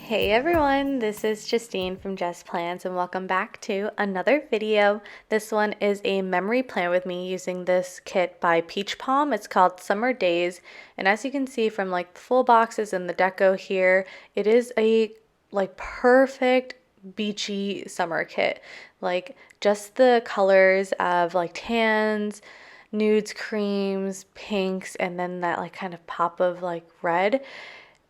Hey everyone, this is Justine from JustPlans and welcome back to another video. This one is a memory plan with me using this kit by Peach Pom. It's called Summer Daze, and as you can see from like the full boxes and the deco here, it is a perfect beachy summer kit. Like just the colors of like tans, nudes, creams, pinks, and then that like kind of pop of like red.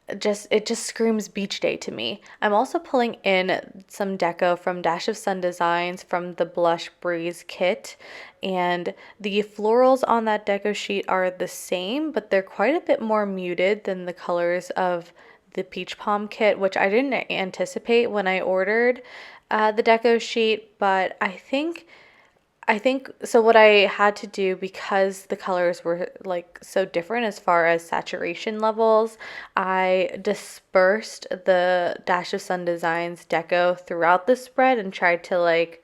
It just screams beach day to me. I'm also pulling in some deco from Dash of Sun Designs from the Blush Breeze kit, and the florals on that deco sheet are the same, but they're quite a bit more muted than the colors of the Peach Pom kit, which I didn't anticipate when I ordered the deco sheet, but I think so. What I had to do, because the colors were like so different as far as saturation levels, I dispersed the Dash of Sun Designs deco throughout the spread and tried to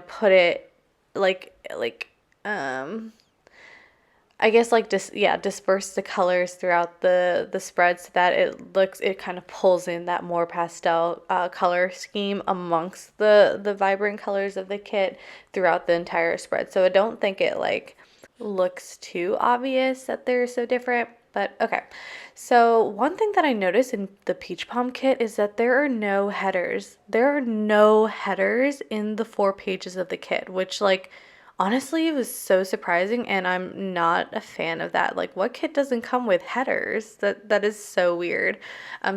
put it like um I guess disperse the colors throughout the spread so that it kind of pulls in that more pastel color scheme amongst the vibrant colors of the kit throughout the entire spread. So I don't think it like looks too obvious that they're so different. But okay. So one thing that I noticed in the Peach Pom kit is that there are no headers. There are no headers in the 4 pages of the kit, which like honestly, it was so surprising, and I'm not a fan of that. Like, what kit doesn't come with headers? That is so weird.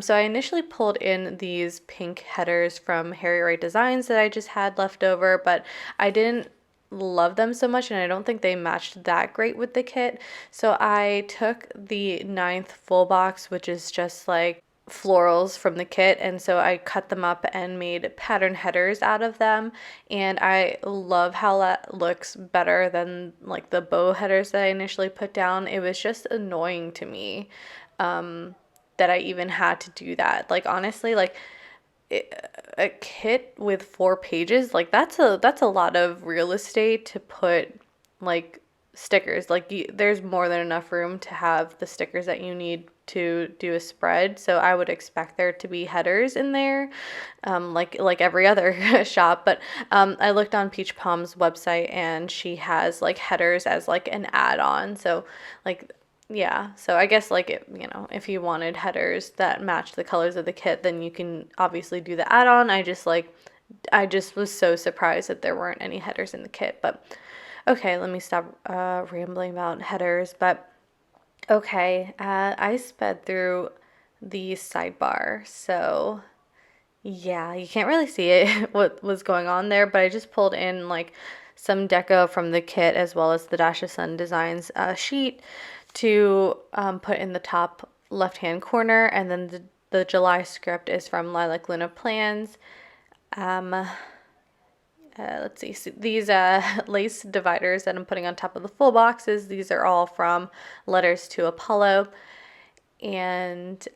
So I initially pulled in these pink headers from Harry Wright Designs that I just had left over, but I didn't love them so much, and I don't think they matched that great with the kit. So I took the ninth full box, which is just like florals from the kit, and so I cut them up and made pattern headers out of them, and I love how that looks better than like the bow headers that I initially put down. It was just annoying to me that I even had to do that. Like honestly, like a kit with 4 pages, like that's a lot of real estate to put like stickers. Like there's more than enough room to have the stickers that you need to do a spread. So I would expect there to be headers in there, like every other shop. But I looked on Peach Pom's website, and she has like headers as like an add-on. So like yeah, so I guess like if you wanted headers that match the colors of the kit, then you can obviously do the add-on. I just was so surprised that there weren't any headers in the kit. But okay, let me stop rambling about headers. But okay, I sped through the sidebar, so yeah, you can't really see it what was going on there, but I just pulled in like some deco from the kit as well as the Dash of Sun Designs sheet to put in the top left-hand corner, and then the July script is from Lilac Luna Plans. Let's see. So these lace dividers that I'm putting on top of the full boxes, these are all from Letters to Apollo. And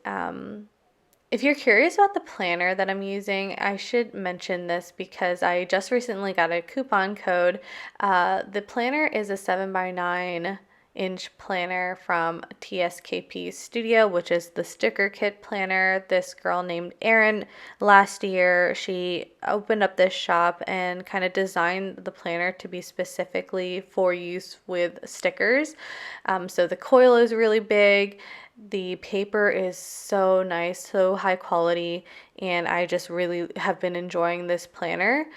if you're curious about the planner that I'm using, I should mention this because I just recently got a coupon code. The planner is a 7x9-inch planner from TSKP Studio, which is the sticker kit planner. This girl named Erin, last year, she opened up this shop and kind of designed the planner to be specifically for use with stickers. So the coil is really big. The paper is so nice, so high quality, and I just really have been enjoying this planner.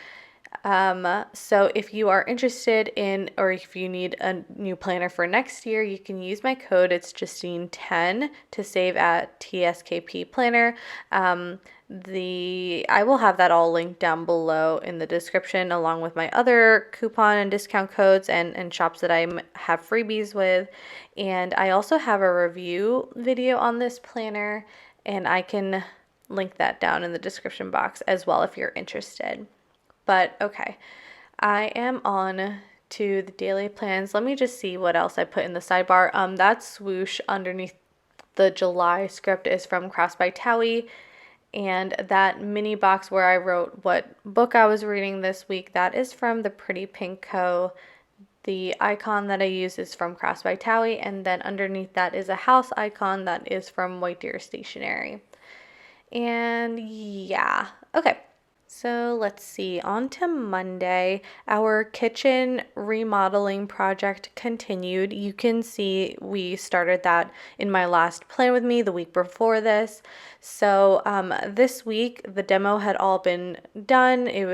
So if you are interested in, or if you need a new planner for next year, you can use my code. It's Justine10 to save at TSKP Planner. I will have that all linked down below in the description, along with my other coupon and discount codes and shops that I have freebies with. And I also have a review video on this planner, and I can link that down in the description box as well if you're interested. But okay, I am on to the daily plans. Let me just see what else I put in the sidebar. That swoosh underneath the July script is from Crafts by Towie, and that mini box where I wrote what book I was reading this week, that is from the Pretty Pink Co. The icon that I use is from Crafts by Towie, and then underneath that is a house icon that is from White Deer Stationery. And yeah, okay. So let's see, on to Monday. Our kitchen remodeling project continued. You can see we started that in my last plan with me the week before this. So this week the demo had all been done. It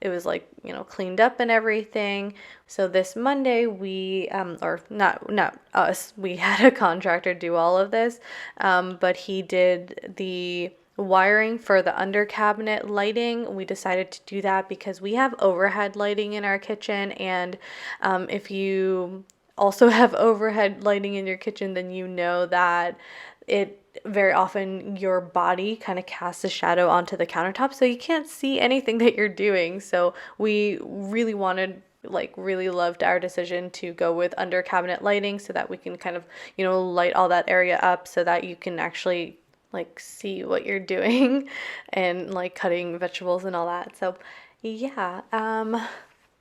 was like, you know, cleaned up and everything. So this Monday we or not us, we had a contractor do all of this, but he did the wiring for the under cabinet lighting. We decided to do that because we have overhead lighting in our kitchen, and if you also have overhead lighting in your kitchen, then you know that it very often your body kind of casts a shadow onto the countertop, so you can't see anything that you're doing. So we really wanted, like, really loved our decision to go with under cabinet lighting so that we can kind of, you know, light all that area up so that you can actually like see what you're doing and like cutting vegetables and all that. So yeah,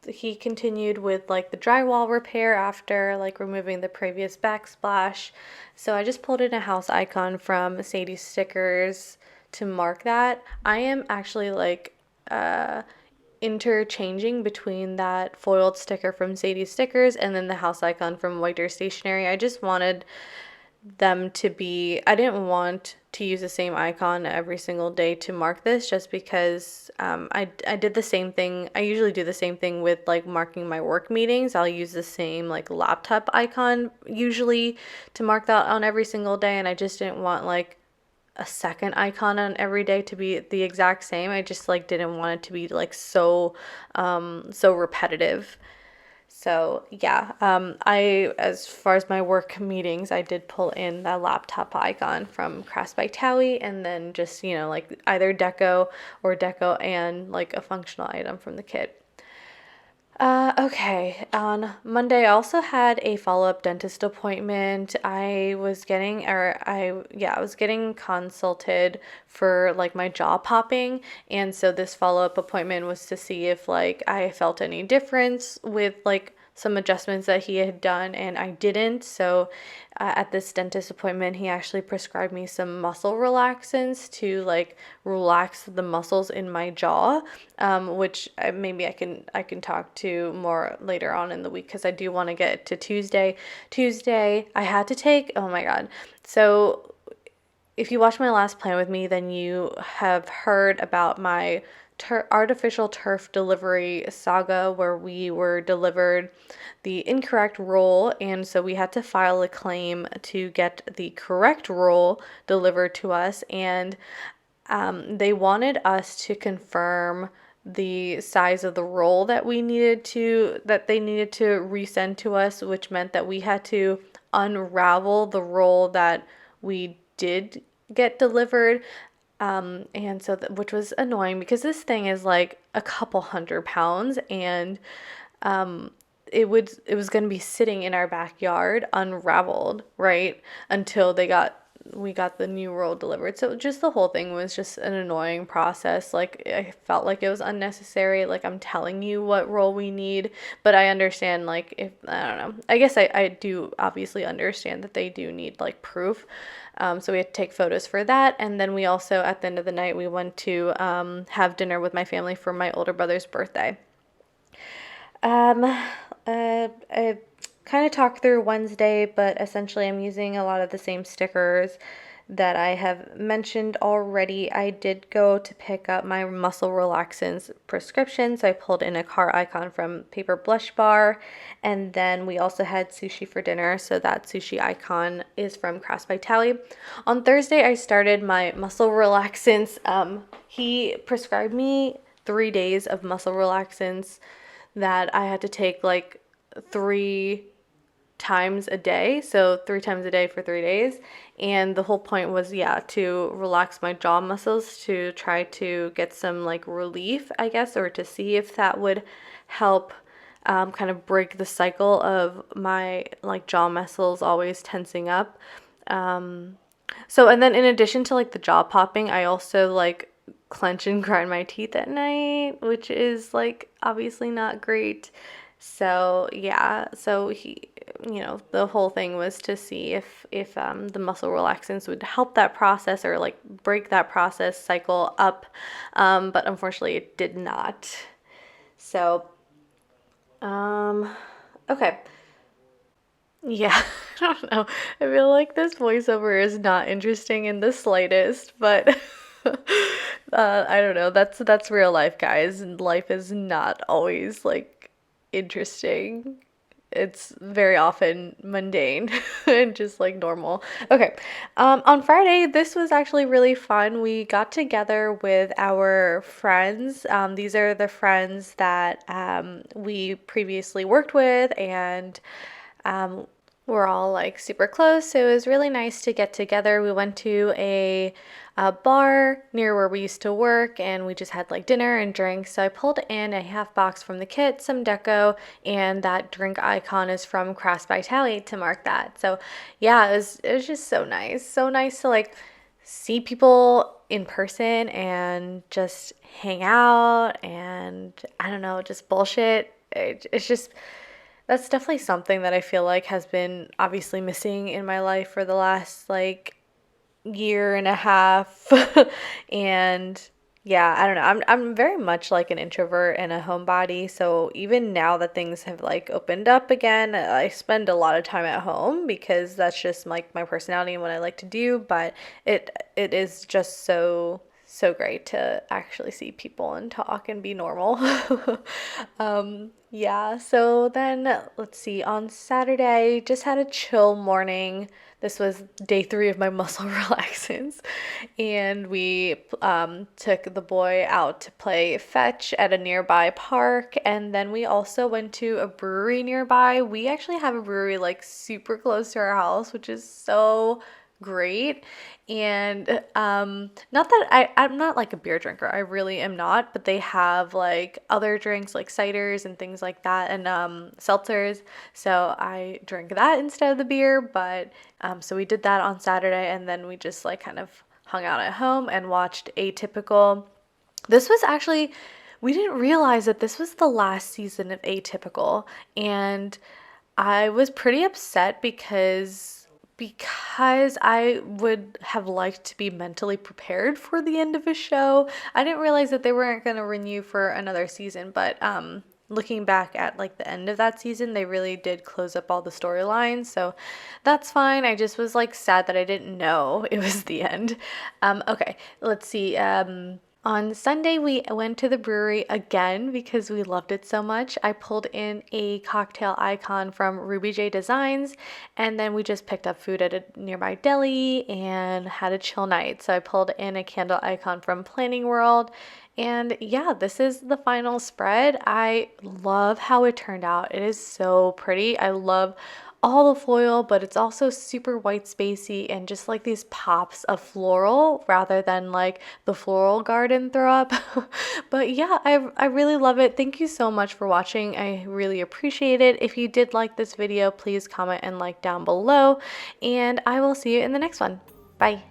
he continued with like the drywall repair after like removing the previous backsplash. So I just pulled in a house icon from Sadie's Stickers to mark that. I am actually like interchanging between that foiled sticker from Sadie's Stickers and then the house icon from Whiter Stationery. I just wanted them to be, I didn't want to use the same icon every single day to mark this, just because I did the same thing. I usually do the same thing with like marking my work meetings. I'll use the same like laptop icon usually to mark that on every single day, and I just didn't want like a second icon on every day to be the exact same. I just like didn't want it to be like so so repetitive. So yeah, as far as my work meetings, I did pull in the laptop icon from Crafts by Towie, and then just, you know, like either deco or deco and like a functional item from the kit. Okay. On Monday, I also had a follow-up dentist appointment. I was getting consulted for like my jaw popping. And so this follow-up appointment was to see if like I felt any difference with like some adjustments that he had done, and I didn't. So at this dentist appointment, he actually prescribed me some muscle relaxants to like relax the muscles in my jaw, which maybe I can talk to more later on in the week, because I do want to get to Tuesday. Tuesday, I had to take, oh my God. So if you watched my last plan with me, then you have heard about my artificial turf delivery saga, where we were delivered the incorrect roll, and so we had to file a claim to get the correct roll delivered to us. And they wanted us to confirm the size of the roll that they needed to resend to us, which meant that we had to unravel the roll that we did get delivered. And so which was annoying, because this thing is like a couple 100 pounds, and it was going to be sitting in our backyard unraveled, right, until we got the new roll delivered. So just the whole thing was just an annoying process. Like, I felt like it was unnecessary. Like, I'm telling you what roll we need, but I understand, like, if I don't know, I guess I do obviously understand that they do need like proof. So we had to take photos for that, and then we also, at the end of the night, we went to have dinner with my family for my older brother's birthday. I kind of talked through Wednesday, but essentially I'm using a lot of the same stickers that I have mentioned already. I did go to pick up my muscle relaxants prescription, so I pulled in a car icon from Paper Blush Bar, and then we also had sushi for dinner, so that sushi icon is from Crafts by Towie. On Thursday, I started my muscle relaxants. He prescribed me 3 days of muscle relaxants that I had to take like 3 times a day, so 3 times a day for 3 days. And the whole point was, yeah, to relax my jaw muscles, to try to get some like relief, I guess, or to see if that would help kind of break the cycle of my like jaw muscles always tensing up. So, and then in addition to like the jaw popping, I also like clench and grind my teeth at night, which is like obviously not great. So yeah, the whole thing was to see if the muscle relaxants would help that process or like break that process cycle up, but unfortunately it did not. So, okay. Yeah, I don't know. I feel like this voiceover is not interesting in the slightest, but I don't know. That's real life, guys, and life is not always like interesting. It's very often mundane and just like normal. Okay. On Friday, this was actually really fun. We got together with our friends. These are the friends that we previously worked with, and we're all like super close. So it was really nice to get together. We went to a bar near where we used to work, and we just had like dinner and drinks. So I pulled in a half box from the kit, some deco, and that drink icon is from Crafts by Tally to mark that. So yeah, it was just so nice. So nice to like see people in person and just hang out and I don't know, just bullshit. It's just that's definitely something that I feel like has been obviously missing in my life for the last like year and a half. And yeah, I don't know. I'm very much like an introvert and a homebody, so even now that things have like opened up again, I spend a lot of time at home because that's just like my personality and what I like to do, but it is just so great to actually see people and talk and be normal. Yeah, so then let's see, on Saturday, just had a chill morning. This was day 3 of my muscle relaxants, and we took the boy out to play fetch at a nearby park, and then we also went to a brewery nearby. We actually have a brewery like super close to our house, which is so great. And not that I'm not like a beer drinker, I really am not, but they have like other drinks like ciders and things like that, and seltzers, so I drink that instead of the beer. But so we did that on Saturday, and then we just like kind of hung out at home and watched Atypical. This was actually, we didn't realize that this was the last season of Atypical, and I was pretty upset because I would have liked to be mentally prepared for the end of a show. I didn't realize that they weren't going to renew for another season, but looking back at like the end of that season, they really did close up all the storylines, so that's fine. I just was like sad that I didn't know it was the end. Okay, let's see. On Sunday, we went to the brewery again because we loved it so much. I pulled in a cocktail icon from Ruby J Designs, and then we just picked up food at a nearby deli and had a chill night. So I pulled in a candle icon from Planning World. And yeah, this is the final spread. I love how it turned out. It is so pretty. I love all the foil, but it's also super white spacey and just like these pops of floral rather than like the floral garden throw up. But yeah, I really love it. Thank you so much for watching. I really appreciate it. If you did like this video, please comment and like down below, and I will see you in the next one. Bye.